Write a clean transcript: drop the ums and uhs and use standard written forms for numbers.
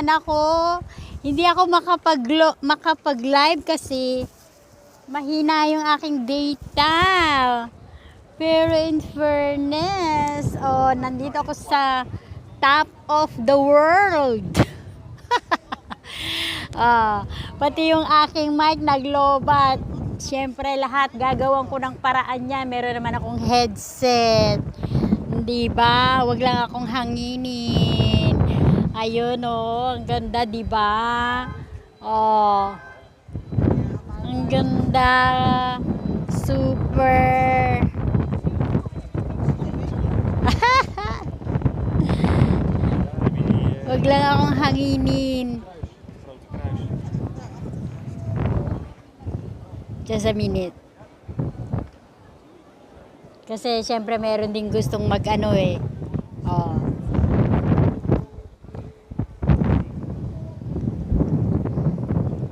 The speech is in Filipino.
ako. Hindi ako makapag-live kasi mahina yung aking data. Pero in fairness, nandito ako sa top of the world. Pati yung aking mic naglobat. Siyempre lahat gagawin ko ng paraan niya. Meron naman akong headset. Di ba? Wag lang akong hanginin. Ayun ang ganda, di ba? Ang ganda. Super. Wag lang akong hanginin. Just a minute. Kasi syempre meron din gustong mag-ano eh.